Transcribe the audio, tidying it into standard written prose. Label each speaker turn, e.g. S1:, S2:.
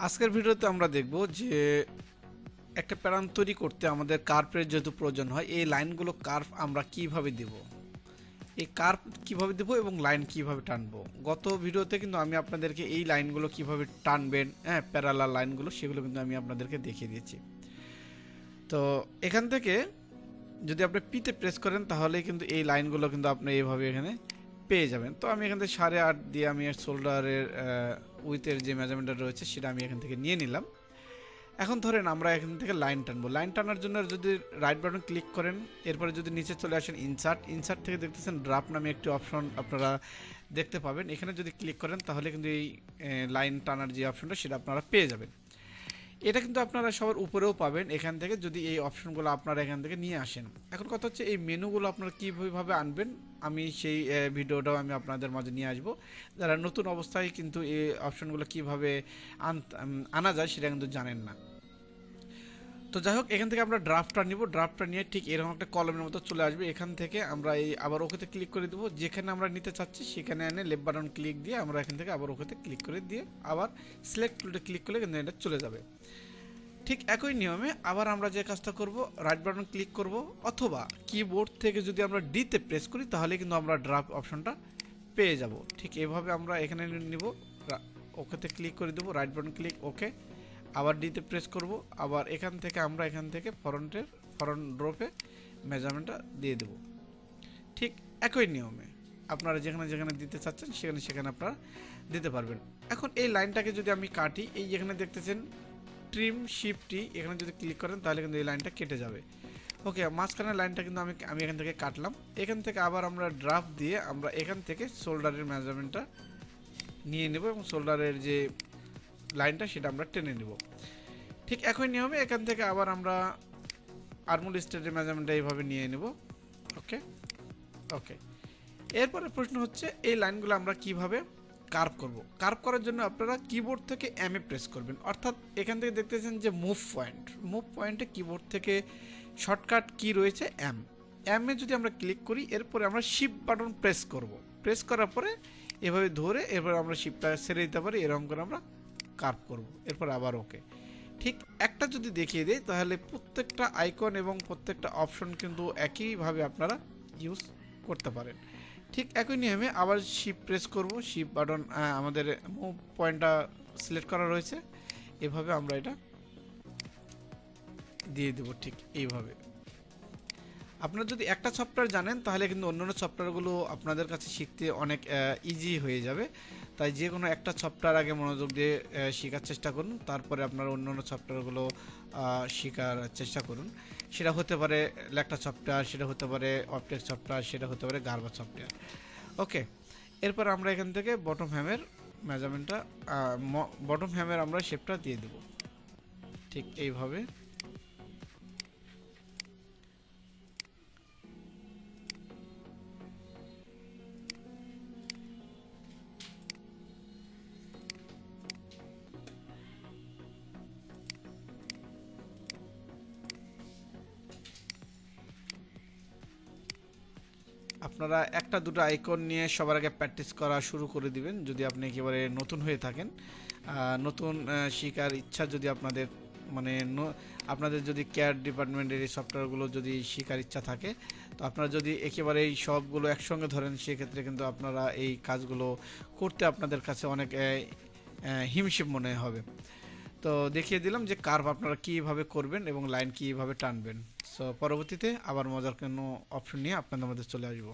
S1: আজকের ভিডিওতে আমরা দেখব যে একটা প্যাটার্ন তৈরি করতে আমাদের কার্ভের যেহেতু প্রয়োজন হয়, এই লাইনগুলো কার্ভ আমরা কিভাবে দেব, এই কার্ভ কিভাবে দেব এবং লাইন কিভাবে টানবো। গত ভিডিওতে কিন্তু আমি আপনাদেরকে এই লাইনগুলো কিভাবে টানবেন, প্যারালাল লাইনগুলো, সেগুলো কিন্তু আমি আপনাদেরকে দেখিয়ে দিয়েছি। তো এখান থেকে যদি আপনি পিতে প্রেস করেন তাহলে কিন্তু এই লাইনগুলো কিন্তু আপনি এইভাবে এখানে পেয়ে যাবেন। তো আমি এখান থেকে 8.5 দিয়ে আমি শোল্ডারের উইথের যে মেজারমেন্টটা রয়েছে সেটা আমি এখান থেকে নিয়ে নিলাম। এখন ধরেন আমরা এখান থেকে লাইন টানবো। লাইন টানার জন্য যদি রাইট বাটন ক্লিক করেন, এরপরে যদি নিচে চলে আসেন ইনসার্ট থেকে দেখতেছেন ড্রাফট নামে একটি অপশন আপনারা দেখতে পাবেন। এখানে যদি ক্লিক করেন তাহলে কিন্তু এই লাইন টানার যে অপশনটা সেটা আপনারা পেয়ে যাবেন। এটা কিন্তু আপনারা সবার উপরেও পাবেন এখান থেকে, যদি এই অপশনগুলো আপনারা এখান থেকে নিয়ে আসেন। এখন কথা হচ্ছে এই মেনুগুলো আপনারা কীভাবে আনবেন, আমি সেই ভিডিওটাও আমি আপনাদের মাঝে নিয়ে আসব। যারা নতুন অবস্থায় কিন্তু এই অপশনগুলো কীভাবে আনা যায় সেটা কিন্তু জানেন না। তো যাই হোক, এখান থেকে আমরা ড্রাফটটা নিব। ড্রাফটটা নিয়ে ঠিক এরকম একটা কলমের মতো চলে আসবে। এখান থেকে আমরা এই আবার ওকেতে ক্লিক করে দেবো। যেখানে আমরা নিতে চাচ্ছি সেখানে এনে লেফট বাটন ক্লিক দিয়ে আমরা এখান থেকে আবার ওকেতে ক্লিক করে দিয়ে আবার সিলেক্ট টুলটা ক্লিক করলে কিন্তু এটা চলে যাবে। ঠিক একই নিয়মে আবার আমরা যে কাজটা করব, রাইট বাটন ক্লিক করব, অথবা কিবোর্ড থেকে যদি আমরা ডিতে প্রেস করি তাহলে কিন্তু আমরা ড্রাফট অপশনটা পেয়ে যাব। ঠিক এভাবে আমরা এখানে নিব, ওকেতে ক্লিক করে দেবো, রাইট বাটন ক্লিক, ওকে, আবার ডিতে প্রেস করব, আবার এখান থেকে আমরা এখান থেকে ফ্রন্ট ড্রপে মেজারমেন্টটা দিয়ে দেব। ঠিক একই নিয়মে আপনারা যেখানে যেখানে দিতে চাচ্ছেন সেখানে সেখানে আপনারা দিতে পারবেন। এখন এই লাইনটাকে যদি আমি কাটি, এই যেখানে দেখতেছেন ট্রিম শিফটি, এখানে যদি ক্লিক করেন তাহলে কিন্তু এই লাইনটা কেটে যাবে। ওকে, মাঝখানের লাইনটা কিন্তু আমি এখান থেকে কাটলাম। এখান থেকে আবার আমরা ড্রাফট দিয়ে আমরা এখান থেকে শোল্ডারের মেজারমেন্টটা নিয়ে নেব এবং শোল্ডারের যে লাইনটা সেটা আমরা টেনে নেব। ঠিক একই নিয়মে এখান থেকে আবার আমরা আর্মহোল স্ট্রেটের মেজারমেন্টটা এইভাবে নিয়ে নেব। ওকে ওকে, এরপরে প্রশ্ন হচ্ছে এই লাইনগুলো আমরা কিভাবে কার্ভ করব। কার্ভ করার জন্য আপনারা কিবোর্ড থেকে এম এ প্রেস করবেন, অর্থাৎ এখান থেকে দেখতেছেন যে মুভ পয়েন্টে কিবোর্ড থেকে শর্টকাট কি রয়েছে এম এ যদি আমরা ক্লিক করি, এরপরে আমরা শিফট বাটন প্রেস করব। প্রেস করার পরে এভাবে ধরে এরপর আমরা শিফটটা ছেড়ে দিতে পারি, এরকম করে আমরা কার্ভ করব। এরপর আবার ওকে। ঠিক একটা যদি দেখিয়ে দেয় তাহলে প্রত্যেকটা আইকন এবং প্রত্যেকটা অপশন কিন্তু একইভাবে আপনারা ইউজ করতে পারেন। ঠিক একই নিয়মে আবার শিফট প্রেস করব, শিফট বাটন আমাদের মুভ পয়েন্টটা সিলেক্ট করা রয়েছে, এভাবে আমরা এটা দিয়ে দেব। ঠিক এইভাবে আপনারা যদি একটা সফটওয়্যার জানেন তাহলে কিন্তু অন্যান্য সফটওয়্যারগুলো আপনাদের কাছে শিখতে অনেক ইজি হয়ে যাবে। তাই যে কোনো একটা সফটওয়্যার আগে মনোযোগ দিয়ে শেখার চেষ্টা করুন, তারপরে আপনারা অন্যান্য সফটওয়্যারগুলো শেখার চেষ্টা করুন। সেটা হতে পারে ল্যাকটা সফটওয়্যার, সেটা হতে পারে অপটেক্স সফটওয়্যার, সেটা হতে পারে গার্বা সফটওয়্যার। ওকে, এরপর আমরা এখান থেকে বটম হ্যামের মেজারমেন্টটা বটম হ্যামের আমরা শেপটা দিয়ে দেব। ঠিক এইভাবে আপনারা একটা দুটো আইকন নিয়ে সবার আগে প্র্যাকটিস করা শুরু করে দিবেন যদি আপনি একেবারে নতুন হয়ে থাকেন। নতুন শেখার ইচ্ছা যদি আপনাদের মানে আপনাদের যদি কেয়ার ডিপার্টমেন্টের এই সফটওয়্যারগুলো যদি শেখার ইচ্ছা থাকে, তো আপনারা যদি একেবারে এই সবগুলো একসঙ্গে ধরেন সেক্ষেত্রে কিন্তু আপনারা এই কাজগুলো করতে আপনাদের কাছে অনেক হিমশিম মনে হবে। তো দেখিয়ে দিলাম যে কার্ভ আপনারা কীভাবে করবেন এবং লাইন কীভাবে টানবেন। সো পরবর্তীতে আবার মজার কোনো অপশন নিয়ে আপনাদের মধ্যে চলে আসবো।